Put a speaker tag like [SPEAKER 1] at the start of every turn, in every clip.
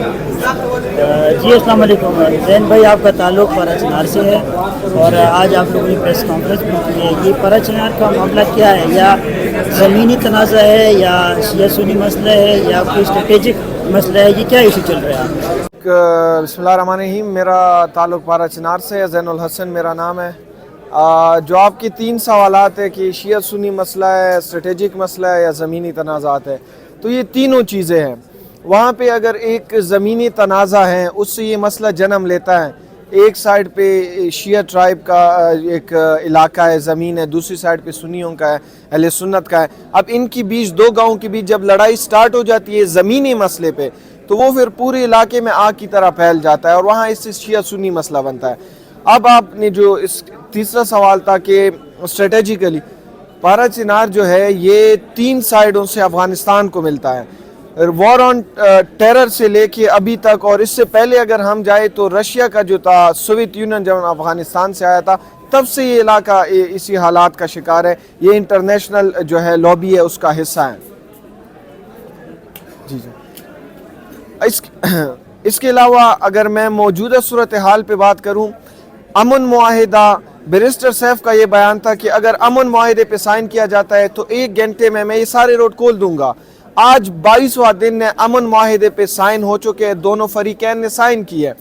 [SPEAKER 1] جی السلام علیکم زین بھائی، آپ کا تعلق پارا چنار سے ہے اور آج آپ لوگوں نے پریس کانفرنس بھی کی ہے. یہ پارا چنار کا معاملہ کیا ہے؟ یا زمینی تنازع ہے یا شیعہ سنی مسئلہ ہے یا کوئی اسٹریٹجک مسئلہ ہے؟ یہ کیا ایشو چل رہا ہے؟
[SPEAKER 2] بسم اللہ الرحمن الرحیم. میرا تعلق پارا چنار سے ہے، زین الحسن میرا نام ہے. جو آپ کی 3 سوالات ہے کہ شیعہ سنی مسئلہ ہے، اسٹریٹجک مسئلہ ہے یا زمینی تنازعات ہے، تو یہ تینوں چیزیں ہیں. وہاں پہ اگر ایک زمینی تنازع ہے اس سے یہ مسئلہ جنم لیتا ہے. ایک سائڈ پہ شیعہ ٹرائب کا ایک علاقہ ہے، زمین ہے، دوسری سائڈ پہ سنیوں کا ہے، اہل سنت کا ہے. اب ان کی بیچ، 2 گاؤں کے بیچ جب لڑائی سٹارٹ ہو جاتی ہے زمینی مسئلے پہ، تو وہ پھر پورے علاقے میں آگ کی طرح پھیل جاتا ہے اور وہاں اس سے شیعہ سنی مسئلہ بنتا ہے. اب آپ نے جو اس تیسرا سوال تھا کہ اسٹریٹجیکلی پارا چنار جو ہے یہ 3 سائیڈوں سے افغانستان کو ملتا ہے. وار آن ٹیرر سے لے کے ابھی تک، اور اس سے پہلے اگر ہم جائیں تو رشیا کا جو تھا، سوویت یونین جب افغانستان سے آیا تھا تب سے یہ علاقہ اسی حالات کا شکار ہے. یہ انٹرنیشنل جو ہے لابی ہے اس کا حصہ ہے. جی اس کے علاوہ اگر میں موجودہ صورتحال پہ بات کروں، امن معاہدہ، بیرسٹر سیف کا یہ بیان تھا کہ اگر امن معاہدے پہ سائن کیا جاتا ہے تو 1 گھنٹے میں یہ سارے روڈ کھول دوں گا. آج 22واں دن ہے امن معاہدے پہ سائن ہو چکے ہیں، دونوں فریقین نے سائن کی ہے.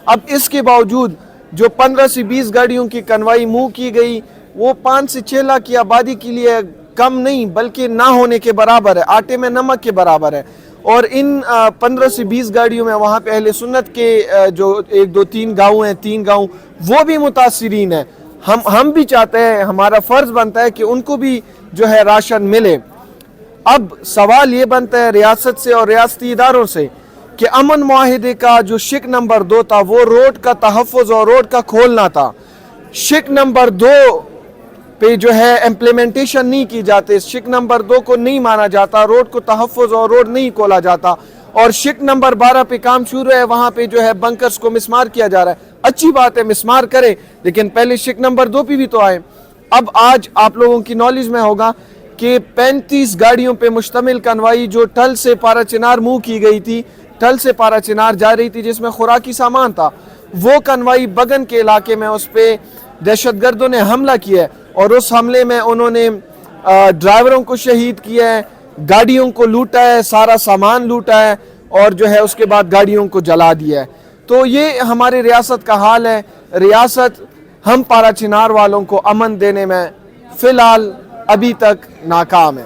[SPEAKER 2] اب اس کے باوجود جو 15 سے 20 گاڑیوں کی کنوائی موو کی گئی، وہ 5 سے 6 لاکھ کی آبادی کے لیے کم نہیں بلکہ نہ ہونے کے برابر ہے، آٹے میں نمک کے برابر ہے. اور ان 15 سے 20 گاڑیوں میں وہاں پہ اہل سنت کے جو 1 2 3 گاؤں ہیں، 3 گاؤں وہ بھی متاثرین ہیں. ہم بھی چاہتے ہیں، ہمارا فرض بنتا ہے کہ ان کو بھی جو ہے راشن ملے. اب سوال یہ بنتا ہے ریاست سے اور ریاستی اداروں سے کہ امن معاہدے کا جو شق نمبر 2 تھا وہ روڈ کا تحفظ اور روڈ کا کھولنا تھا. شق نمبر 2 پہ جو ہے امپلیمنٹیشن نہیں کی جاتے، شق نمبر 2 کو نہیں مانا جاتا، روڈ کو تحفظ اور روڈ نہیں کھولا جاتا. اور شق نمبر 12 پہ کام شروع ہے، وہاں پہ جو ہے بنکرز کو مسمار کیا جا رہا ہے. اچھی بات ہے، مسمار کرے، لیکن پہلے شق نمبر 2 پہ بھی تو آئے. اب آج آپ لوگوں کی نالج میں ہوگا کہ 35 گاڑیوں پہ مشتمل کنوائی جو ٹھل سے پارا چنار موو کی گئی تھی، ٹھل سے پارا چنار جا رہی تھی جس میں خوراکی سامان تھا، وہ کنوائی بگن کے علاقے میں اس پہ دہشت گردوں نے حملہ کیا ہے اور اس حملے میں انہوں نے ڈرائیوروں کو شہید کیا ہے، گاڑیوں کو لوٹا ہے، سارا سامان لوٹا ہے اور جو ہے اس کے بعد گاڑیوں کو جلا دیا ہے. تو یہ ہماری ریاست کا حال ہے. ریاست ہم پارا چنار والوں کو امن دینے میں فی الحال ابھی تک ناکام ہے.